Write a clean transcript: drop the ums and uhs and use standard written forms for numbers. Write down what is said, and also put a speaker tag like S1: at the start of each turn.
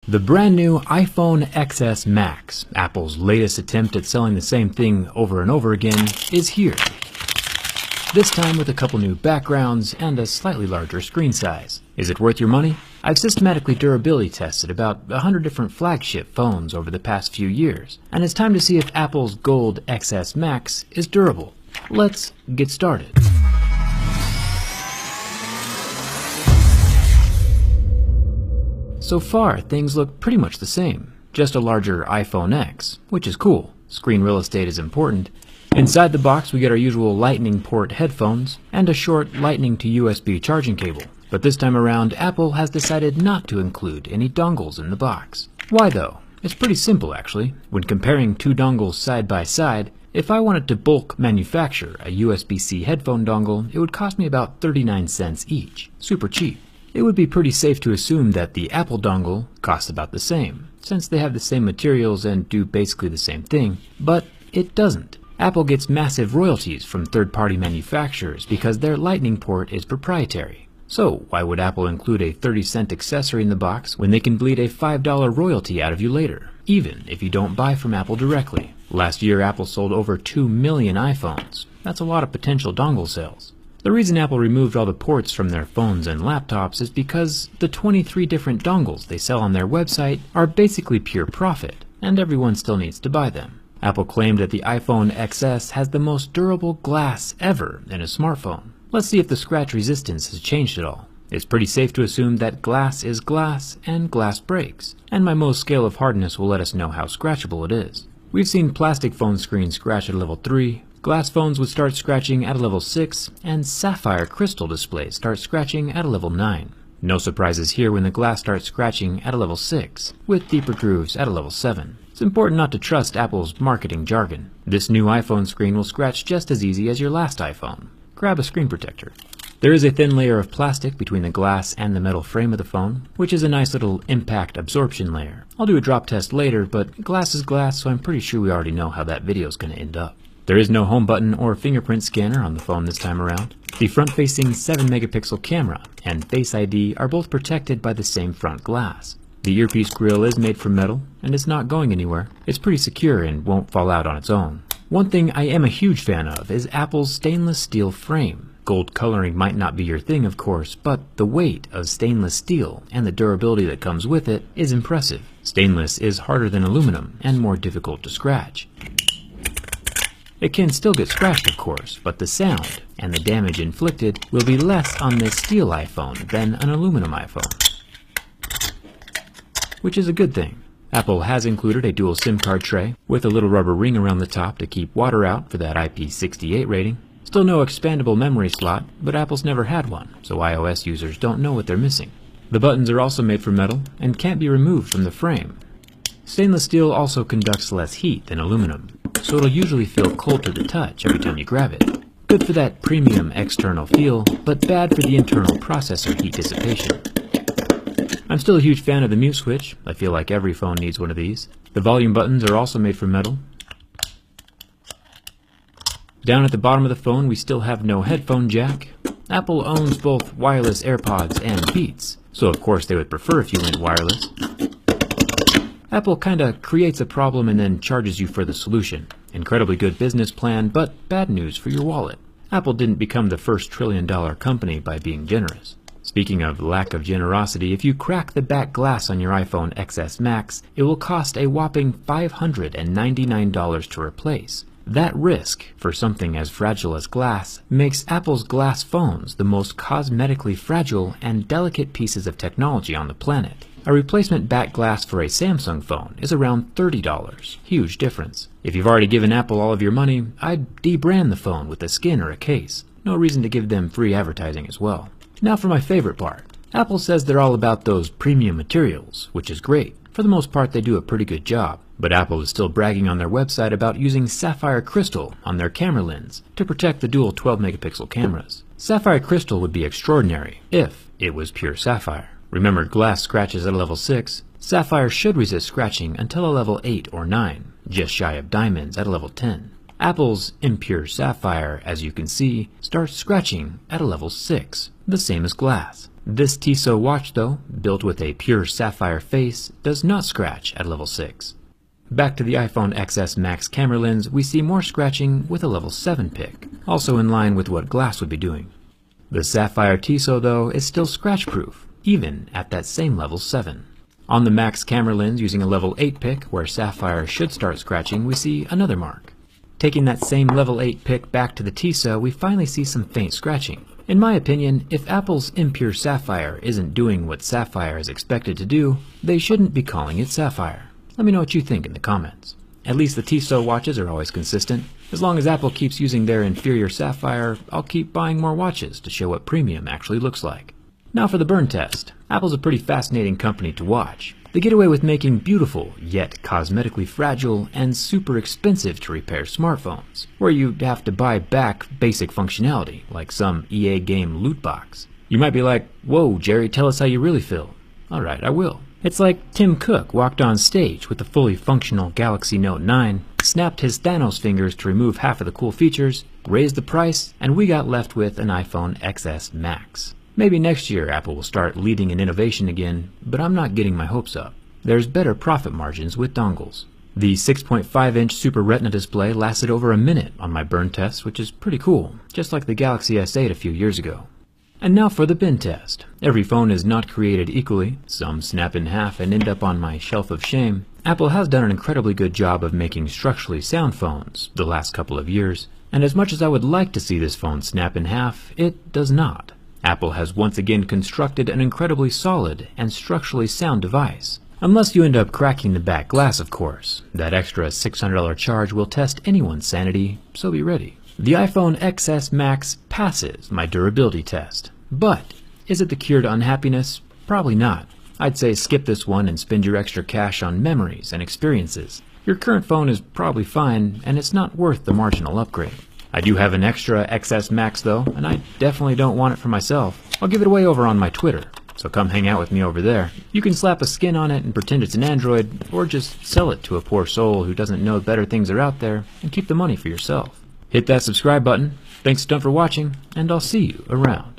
S1: The brand new iPhone XS Max, Apple's latest attempt at selling the same thing over and over again, is here. This time with a couple new backgrounds and a slightly larger screen size. Is it worth your money? I've systematically durability tested about 100 different flagship phones over the past few years, and it's time to see if Apple's Gold XS Max is durable. Let's get started. So far, things look pretty much the same, just a larger iPhone X, which is cool. Screen real estate is important. Inside the box we get our usual Lightning port headphones and a short Lightning to USB charging cable. But this time around, Apple has decided not to include any dongles in the box. Why though? It's pretty simple actually. When comparing two dongles side by side, if I wanted to bulk manufacture a USB-C headphone dongle, it would cost me about 39 cents each. Super cheap. It would be pretty safe to assume that the Apple dongle costs about the same, since they have the same materials and do basically the same thing, but it doesn't. Apple gets massive royalties from third-party manufacturers because their Lightning port is proprietary. So why would Apple include a 30-cent accessory in the box when they can bleed a $5 royalty out of you later, even if you don't buy from Apple directly? Last year, Apple sold over 2 million iPhones. That's a lot of potential dongle sales. The reason Apple removed all the ports from their phones and laptops is because the 23 different dongles they sell on their website are basically pure profit, and everyone still needs to buy them. Apple claimed that the iPhone XS has the most durable glass ever in a smartphone. Let's see if the scratch resistance has changed at all. It's pretty safe to assume that glass is glass and glass breaks, and my Mohs scale of hardness will let us know how scratchable it is. We've seen plastic phone screens scratch at a level 3, glass phones would start scratching at a level 6, and sapphire crystal displays start scratching at a level 9. No surprises here when the glass starts scratching at a level 6, with deeper grooves at a level 7. It's important not to trust Apple's marketing jargon. This new iPhone screen will scratch just as easy as your last iPhone. Grab a screen protector. There is a thin layer of plastic between the glass and the metal frame of the phone, which is a nice little impact absorption layer. I'll do a drop test later, but glass is glass, so I'm pretty sure we already know how that video is going to end up. There is no home button or fingerprint scanner on the phone this time around. The front-facing 7-megapixel camera and Face ID are both protected by the same front glass. The earpiece grill is made from metal, and it's not going anywhere. It's pretty secure and won't fall out on its own. One thing I am a huge fan of is Apple's stainless steel frame. Gold coloring might not be your thing, of course, but the weight of stainless steel and the durability that comes with it is impressive. Stainless is harder than aluminum and more difficult to scratch. It can still get scratched, of course, but the sound and the damage inflicted will be less on this steel iPhone than an aluminum iPhone, which is a good thing. Apple has included a dual SIM card tray with a little rubber ring around the top to keep water out for that IP68 rating. Still no expandable memory slot, but Apple's never had one, so iOS users don't know what they're missing. The buttons are also made from metal and can't be removed from the frame. Stainless steel also conducts less heat than aluminum, so it'll usually feel cold to the touch every time you grab it. Good for that premium external feel, but bad for the internal processor heat dissipation. I'm still a huge fan of the mute switch. I feel like every phone needs one of these. The volume buttons are also made from metal. Down at the bottom of the phone we still have no headphone jack. Apple owns both wireless AirPods and Beats, so of course they would prefer if you went wireless. Apple kinda creates a problem and then charges you for the solution. Incredibly good business plan, but bad news for your wallet. Apple didn't become the first trillion-dollar company by being generous. Speaking of lack of generosity, if you crack the back glass on your iPhone XS Max, it will cost a whopping $599 to replace. That risk, for something as fragile as glass, makes Apple's glass phones the most cosmetically fragile and delicate pieces of technology on the planet. A replacement back glass for a Samsung phone is around $30. Huge difference. If you've already given Apple all of your money, I'd debrand the phone with a skin or a case. No reason to give them free advertising as well. Now for my favorite part. Apple says they're all about those premium materials, which is great. For the most part, they do a pretty good job. But Apple is still bragging on their website about using sapphire crystal on their camera lens to protect the dual 12-megapixel cameras. Sapphire crystal would be extraordinary if it was pure sapphire. Remember, glass scratches at a level 6. Sapphire should resist scratching until a level 8 or 9, just shy of diamonds at a level 10. Apple's impure sapphire, as you can see, starts scratching at a level 6, the same as glass. This Tissot watch though, built with a pure sapphire face, does not scratch at level 6. Back to the iPhone XS Max camera lens, we see more scratching with a level 7 pick, also in line with what glass would be doing. The sapphire Tissot though is still scratch-proof, even at that same level 7. On the Max camera lens using a level 8 pick, where sapphire should start scratching, we see another mark. Taking that same level 8 pick back to the Tissot, we finally see some faint scratching. In my opinion, if Apple's impure sapphire isn't doing what sapphire is expected to do, they shouldn't be calling it sapphire. Let me know what you think in the comments. At least the Tissot watches are always consistent. As long as Apple keeps using their inferior sapphire, I'll keep buying more watches to show what premium actually looks like. Now for the burn test. Apple's a pretty fascinating company to watch. They get away with making beautiful, yet cosmetically fragile and super expensive to repair smartphones, where you have to buy back basic functionality, like some EA game loot box. You might be like, whoa, Jerry, tell us how you really feel. Alright, I will. It's like Tim Cook walked on stage with the fully functional Galaxy Note 9, snapped his Thanos fingers to remove half of the cool features, raised the price, and we got left with an iPhone XS Max. Maybe next year Apple will start leading in innovation again, but I'm not getting my hopes up. There's better profit margins with dongles. The 6.5-inch Super Retina display lasted over a minute on my burn test, which is pretty cool, just like the Galaxy S8 a few years ago. And now for the bin test. Every phone is not created equally. Some snap in half and end up on my shelf of shame. Apple has done an incredibly good job of making structurally sound phones the last couple of years, and as much as I would like to see this phone snap in half, it does not. Apple has once again constructed an incredibly solid and structurally sound device. Unless you end up cracking the back glass, of course. That extra $600 charge will test anyone's sanity, so be ready. The iPhone XS Max passes my durability test. But is it the cure to unhappiness? Probably not. I'd say skip this one and spend your extra cash on memories and experiences. Your current phone is probably fine, and it's not worth the marginal upgrade. I do have an extra XS Max though, and I definitely don't want it for myself. I'll give it away over on my Twitter, so come hang out with me over there. You can slap a skin on it and pretend it's an Android, or just sell it to a poor soul who doesn't know better things are out there, and keep the money for yourself. Hit that subscribe button. Thanks a ton for watching, and I'll see you around.